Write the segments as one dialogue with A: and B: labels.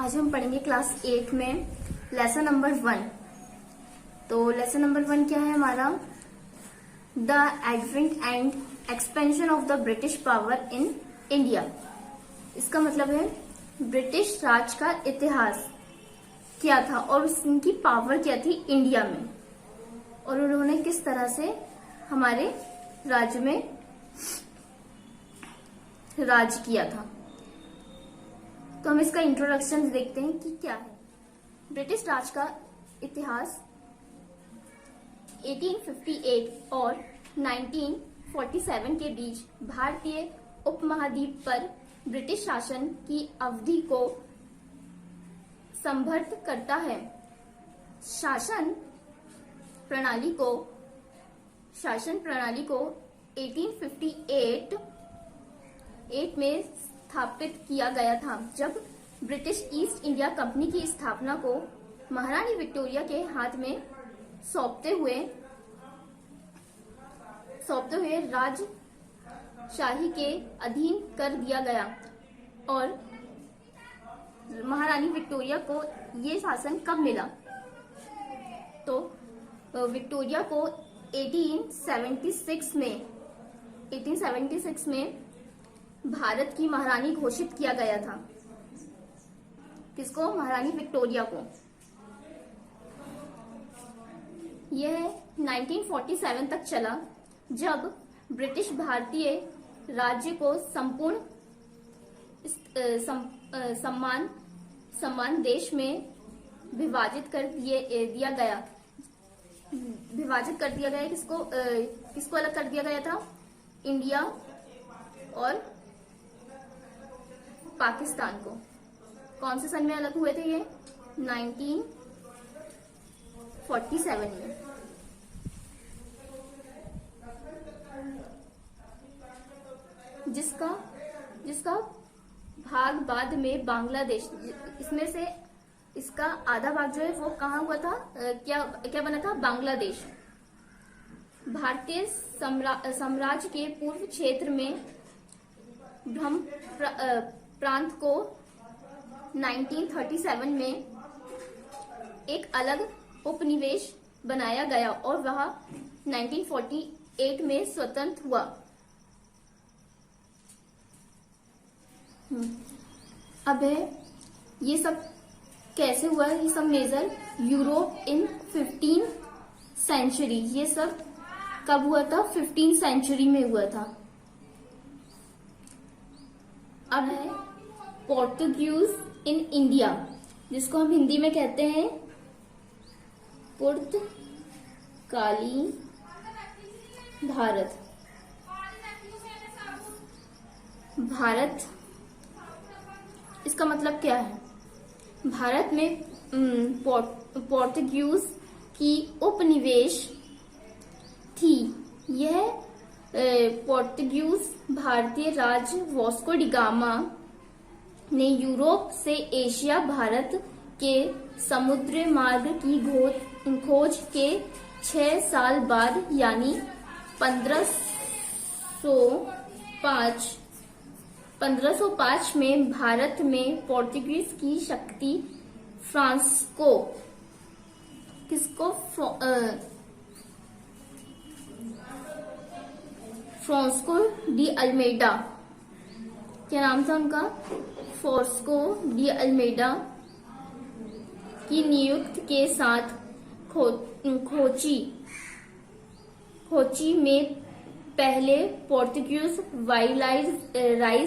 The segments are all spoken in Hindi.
A: आज हम पढ़ेंगे क्लास 8 में लेसन नंबर 1। तो लेसन नंबर 1 क्या है हमारा? The advent and expansion of the British power in India. इसका मतलब है ब्रिटिश राज का इतिहास क्या था और उनकी पावर क्या थी इंडिया में, और उन्होंने किस तरह से हमारे राज्य में राज किया था। तो हम इसका इंट्रोडक्शन देखते हैं कि क्या है ब्रिटिश राज का इतिहास। 1858 और 1947 के बीच भारतीय उपमहाद्वीप पर ब्रिटिश शासन की अवधि को संदर्भित करता है। शासन प्रणाली को 1858 में स्थापित किया गया था, जब ब्रिटिश ईस्ट इंडिया कंपनी की स्थापना को महारानी विक्टोरिया के हाथ में सौंपते हुए राजशाही के अधीन कर दिया गया, और महारानी विक्टोरिया को ये शासन कब मिला? तो विक्टोरिया को 1876 में भारत की महारानी घोषित किया गया था। किसको? महारानी विक्टोरिया को। यह 1947 तक चला, जब ब्रिटिश भारतीय राज्य को संपूर्ण समान देश में विभाजित कर दिया गया। किसको अलग कर दिया गया था? इंडिया और पाकिस्तान को। कौन से सन में अलग हुए थे ये? 1947 में। जिसका भाग बाद में बांग्लादेश, इसमें से इसका आधा भाग जो है वो कहाँ हुआ था? क्या बना था? बांग्लादेश। भारतीय साम्राज्य के पूर्व क्षेत्र में ब्रह्म प्रांत को 1937 में एक अलग उपनिवेश बनाया गया और वह 1948 में स्वतंत्र हुआ। अब है ये सब कैसे हुआ? ये सब major Europe in 15th century. ये सब कब हुआ था? 15th सेंचुरी में हुआ था। अब है पोर्टुगीज इन इंडिया, जिसको हम हिंदी में कहते हैं पुर्तगाली भारत। इसका मतलब क्या है? भारत में पोर्टुगीज की उपनिवेश थी। यह पोर्टुगीज भारतीय राज वास्को डी गामा ने यूरोप से एशिया भारत के समुद्री मार्ग की खोज के 6 साल बाद, यानी 1505 में भारत में पोर्टुगीज की शक्ति फ्रांसिस्को डी अल्मेडा, क्या नाम था उनका? फ्रांसिस्को डी अल्मेडा की नियुक्ति के साथ कोची में पहले पोर्टुगीज वाइसराय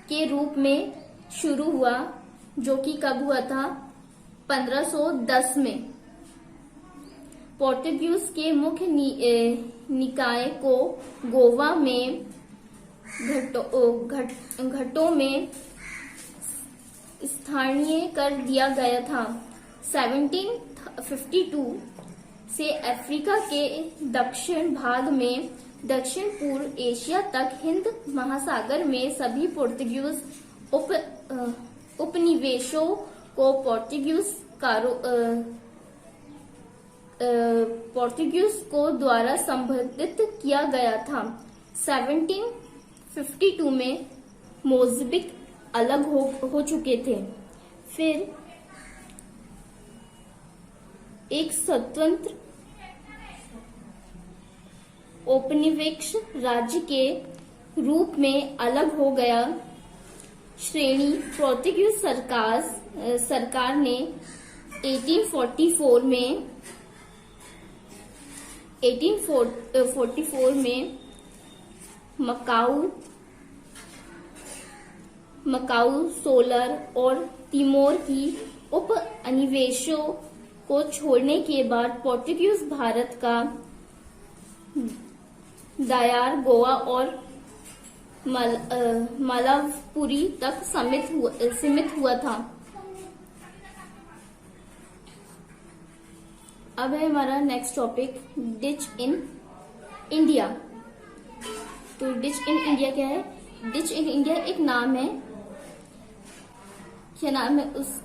A: के रूप में शुरू हुआ, जो कि कब हुआ था? 1510 में। पोर्टुगीज के मुख्य निकाय को गोवा में घाटों में स्थानीय कर दिया गया था। 1752 से अफ्रीका के दक्षिण भाग में दक्षिण पूर्व एशिया तक हिंद महासागर में सभी पोर्टुगीज उपनिवेशों को पोर्टुगीज को द्वारा संबोधित किया गया था। 1752 में मोज़ाम्बिक अलग हो चुके थे। फिर एक स्वतंत्र औपनिवेशिक राज्य के रूप में अलग हो गया। श्रेणी पोर्तुगीज सरकार ने 1844 में मकाऊ, सोलर और तिमोर की उप निवेशों को छोड़ने के बाद पोर्तुगीज भारत का दायरा गोवा और मालवपुरी तक सीमित हुआ था। अब है हमारा नेक्स्ट टॉपिक डिच इन इंडिया। तो डिच इन इंडिया क्या है? डिच इन इंडिया एक नाम है, क्या नाम है उस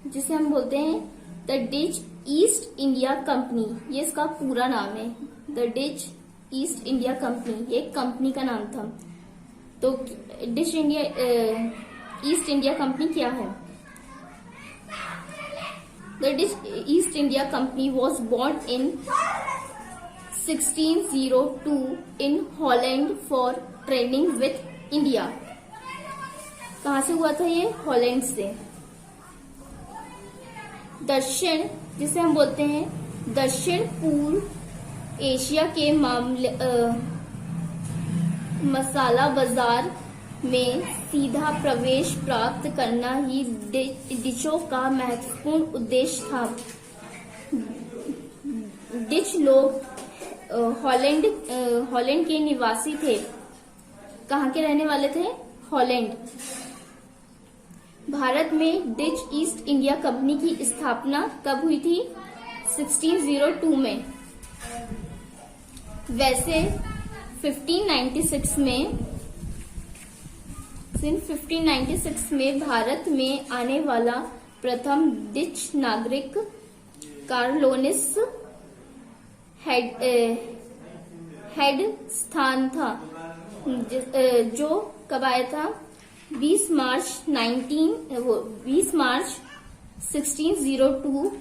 A: जिसे हम बोलते हैं the ditch east India company. ये इसका पूरा नाम है, the ditch east India company. ये एक कंपनी का नाम था। तो ditch India east India company क्या है? The ditch east India company was born in 1602 in Holland for trading with India. कहां से हुआ था ये? हॉलैंड से। दक्षिण, जिसे हम बोलते हैं दक्षिण पूर्व एशिया के मसाला बाजार में सीधा प्रवेश प्राप्त करना ही डिचों का महत्वपूर्ण उद्देश्य था। डिच लोग हॉलैंड के निवासी थे। कहाँ के रहने वाले थे? हॉलैंड। भारत में डिच ईस्ट इंडिया कंपनी की स्थापना कब हुई थी? 1602 में। वैसे 1596 में भारत में आने वाला प्रथम डिच नागरिक कार्लोनिस हेड स्थान था, जो कब आया था? 20 मार्च 1602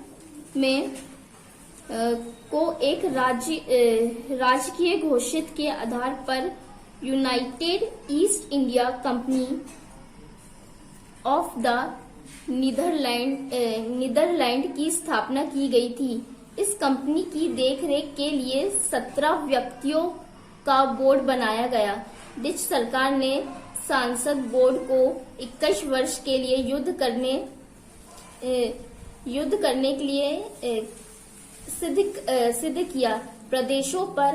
A: में को एक राजकीय घोषित के आधार पर United East India Company of the Netherlands की स्थापना की गई थी। इस कंपनी की देखरेख के लिए 17 व्यक्तियों का बोर्ड बनाया गया। डिच सरकार ने सांसद बोर्ड को 21 वर्ष के लिए युद्ध करने के लिए सिद्ध किया, प्रदेशों पर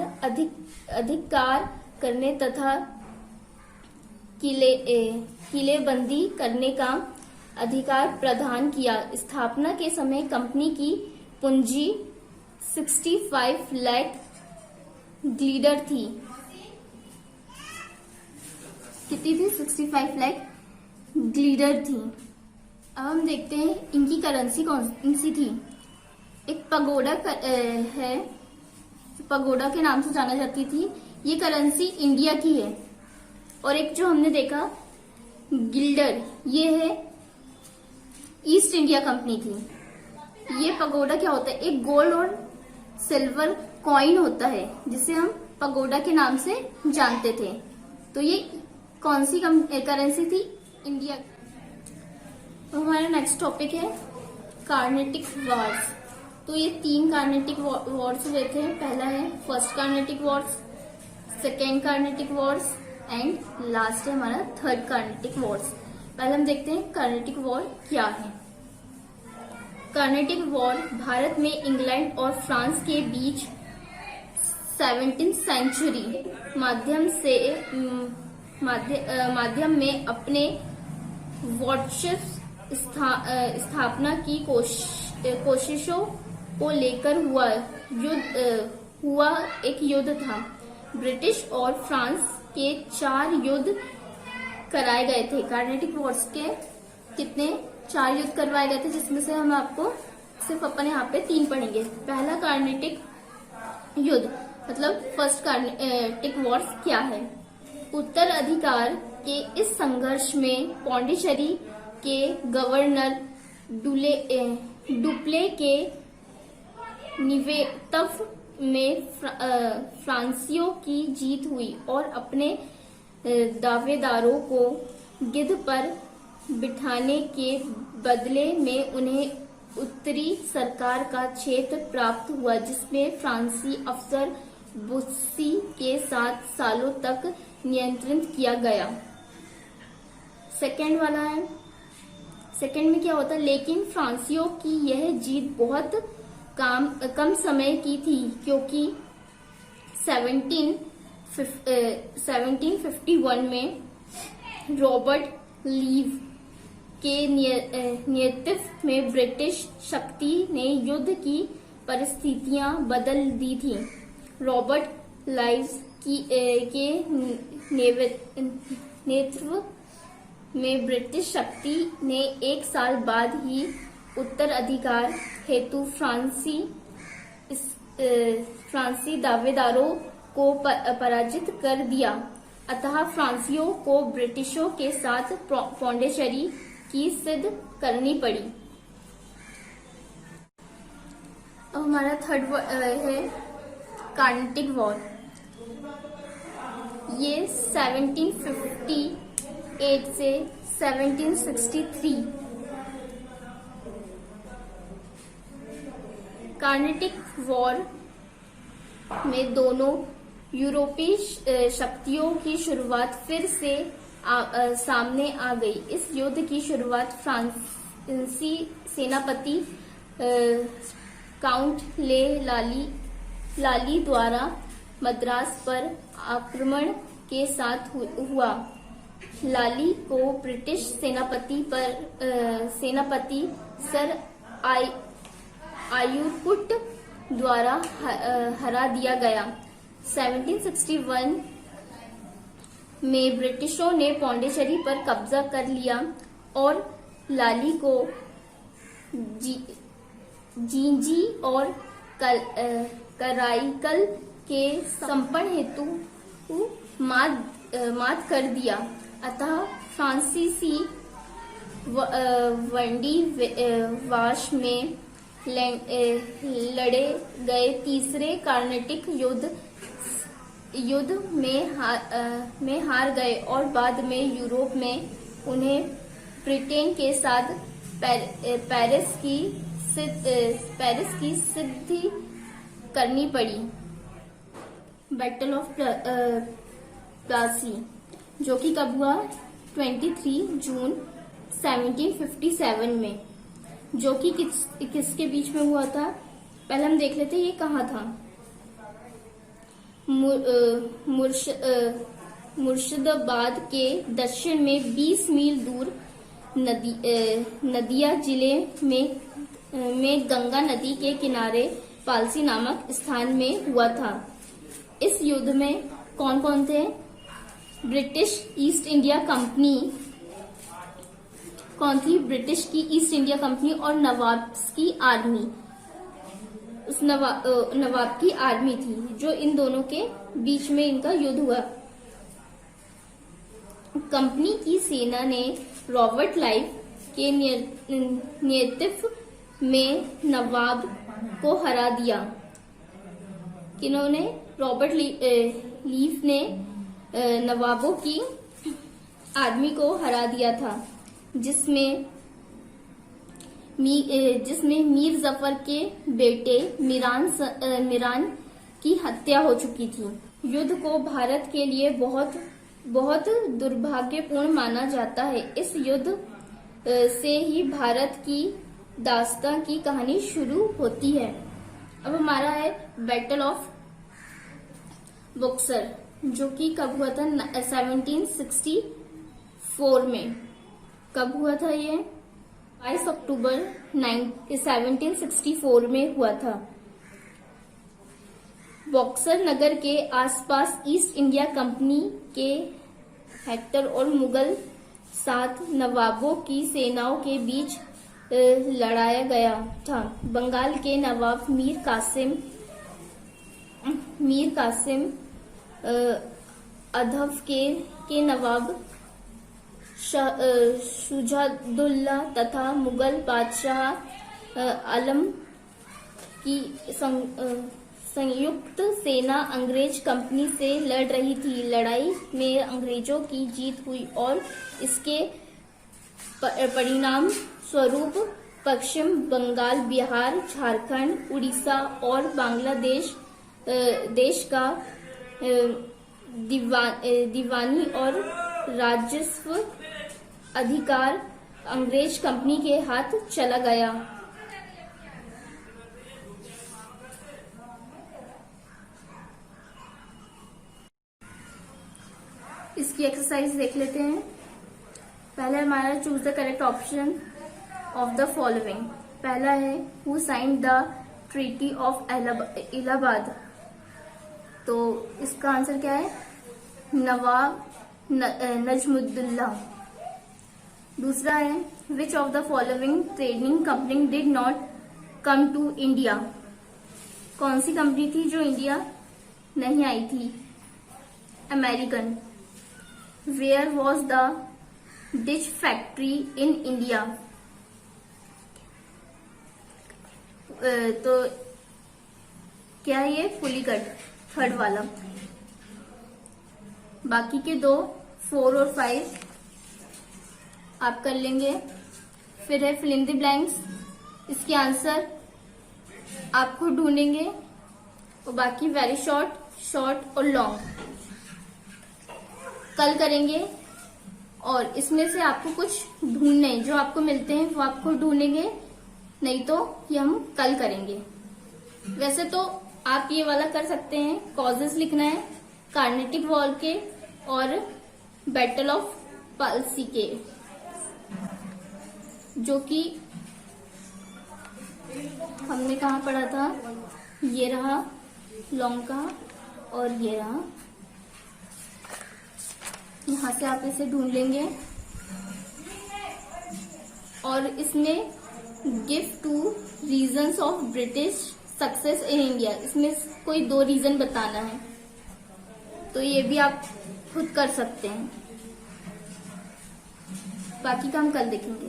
A: अधिकार करने तथा किलेबंदी करने का अधिकार प्रदान किया। स्थापना के समय कंपनी की पूंजी 65 लाख ग्लीडर थी। कितनी थी? 65 लाख ग्लीडर थी। अब हम देखते हैं इनकी करेंसी कौन सी थी। एक पगोडा है, पगोडा के नाम से जाना जाती थी। ये करेंसी इंडिया की है। और एक जो हमने देखा गिल्डर, ये है ईस्ट इंडिया कंपनी की। ये पगोडा क्या होता है? एक गोल्ड और सिल्वर कॉइन होता है, जिसे हम पगोडा के नाम से जानते थे। तो ये कौन सी करेंसी थी? इंडिया। तो हमारा नेक्स्ट टॉपिक है कार्नेटिक वॉर्स। तो ये 3 कार्नेटिक वॉर्स हुए थे। पहला है first Carnatic Wars, second Carnatic Wars and last है हमारा थर्ड कार्नेटिक वॉर्स। पहले हम देखते हैं कार्नेटिक वॉर क्या है। कार्नेटिक वॉर भारत में इंग्लैंड और फ्रांस के बीच 17वीं सेंचुरी माध्यम में अपने वर्चस्व स्थापना की कोशिशों को लेकर हुआ एक युद्ध था। ब्रिटिश और फ्रांस के 4 युद्ध कराए गए थे। कार्नेटिक वॉर्स के कितने? 4 युद्ध करवाए गए थे, जिसमें से हम आपको सिर्फ अपने यहाँ पे 3 पढ़ेंगे। पहला कार्नेटिक युद्ध मतलब फर्स्ट कार्नेटिक वॉर्स क्या है? उत्तराधिकार के इस संघर्ष में पौंडीचेरी के गवर्नर डुप्ले के नेतृत्व में फ्रांसीसियों की जीत हुई और अपने दावेदारों को गिद्ध पर बिठाने के बदले में उन्हें उत्तरी सरकार का क्षेत्र प्राप्त हुआ, जिसमें फ्रांसीसी अफसर बुस्सी के 7 सालों तक नियंत्रित किया गया। सेकेंड वाला है, सेकेंड में क्या होता है, लेकिन फ्रांसीसियों की यह जीत बहुत कम समय की थी, क्योंकि 1751 में रॉबर्ट लीव के नेतृत्व में ब्रिटिश शक्ति ने युद्ध की परिस्थितियां बदल दी थी। रॉबर्ट लीव के नेतृत्व में ब्रिटिश शक्ति ने 1 साल बाद ही उत्तराधिकार हेतु फ्रांसीसी दावेदारों को पराजित कर दिया। अतः फ्रांसीसियों को ब्रिटिशों के साथ पौंडीचेरी की सिद्ध करनी पड़ी। अब हमारा थर्ड है कार्नेटिक वॉर। ये 1758 से 1763 कार्नेटिक वॉर में दोनों यूरोपीय शक्तियों की शुरुआत फिर से सामने आ गई। इस युद्ध की शुरुआत फ्रांसीसी सेनापति काउंट ले लाली द्वारा मद्रास पर आक्रमण के साथ हुआ। लाली को ब्रिटिश सेनापति सर आयुर्कुट द्वारा हरा दिया गया। 1761 में ब्रिटिशों ने पौंडीचेरी पर कब्जा कर लिया और लाली को जींजी और कराईकल के संपर्ण हेतु मात कर दिया। अतः फ्रांसीसी वंडी वाश में लड़े गए तीसरे कार्नेटिक युद्ध में हार गए और बाद में यूरोप में उन्हें ब्रिटेन के साथ पेरिस की सिद्धि करनी पड़ी। बैटल ऑफ प्लासी, जो कि कब हुआ, 23 जून 1757 में, जो कि किसके बीच में हुआ था। पहले हम देख लेते ये कहाँ था। मुर्शिदाबाद के दक्षिण में 20 मील दूर नदिया जिले में गंगा नदी के किनारे पालसी नामक स्थान में हुआ था। इस युद्ध में कौन कौन थे? ब्रिटिश ईस्ट इंडिया कंपनी कौन थी? ब्रिटिश की ईस्ट इंडिया कंपनी और नवाब की आर्मी। उस नवाब की आर्मी थी, जो इन दोनों के बीच में इनका युद्ध हुआ। कंपनी की सेना ने रॉबर्ट लाइव के नेतृत्व में नवाब को हरा दिया। किन्होंने? रॉबर्ट लीव ने नवाबों की आर्मी को हरा दिया था, जिसमें मीर जफर के बेटे मीरान की हत्या हो चुकी थी। युद्ध को भारत के लिए बहुत दुर्भाग्यपूर्ण माना जाता है। इस युद्ध से ही भारत की दास्तां की कहानी शुरू होती है। अब हमारा है बैटल ऑफ बक्सर, जो कि कब हुआ था? 1764 में। कब हुआ था ये? 22 अक्टूबर 1764 में हुआ था। बक्सर नगर के आसपास ईस्ट इंडिया कंपनी के हेक्टर और मुगल साथ नवाबों की सेनाओं के बीच लड़ाया गया था। बंगाल के नवाब मीर कासिम अवध के नवाब शुजाउद्दौला तथा मुगल बादशाह आलम की संयुक्त सेना अंग्रेज कंपनी से लड़ रही थी। लड़ाई में अंग्रेजों की जीत हुई और इसके परिणाम स्वरूप पश्चिम बंगाल, बिहार, झारखंड, उड़ीसा और बांग्लादेश देश का दीवानी और राजस्व अधिकार अंग्रेज कंपनी के हाथ चला गया। इसकी एक्सरसाइज देख लेते हैं। पहला हमारा choose the correct option of the following. पहला है who signed the Treaty of Allahabad. तो इसका आंसर क्या है? नवाब नजमुद्दौला। दूसरा है which of the following trading company did not come to India. कौन सी कंपनी थी जो इंडिया नहीं आई थी? American. Where was the dish factory in India. तो क्या है ये? पुलिकट, थर्ड वाला। बाकी के दो 4 और 5 आप कर लेंगे। फिर है फिल इन द ब्लैंक्स। इसके आंसर आपको ढूंढेंगे और बाकी वेरी शॉर्ट, शॉर्ट और लॉन्ग कल करेंगे। और इसमें से आपको कुछ ढूंढने जो आपको मिलते हैं वो आपको ढूंढेंगे, नहीं तो ये हम कल करेंगे। वैसे तो आप ये वाला कर सकते हैं, कॉजेस लिखना है कार्नेटिक वॉर के और बैटल ऑफ पाल्सी के, जो कि हमने कहाँ पढ़ा था। ये रहा लॉन्ग का और ये रहा। यहां से आप इसे ढूंढ लेंगे और इसमें give 2 reasons of British success in India, इसमें कोई 2 रीजन बताना है। तो ये भी आप खुद कर सकते हैं, बाकी का हम कल देखेंगे।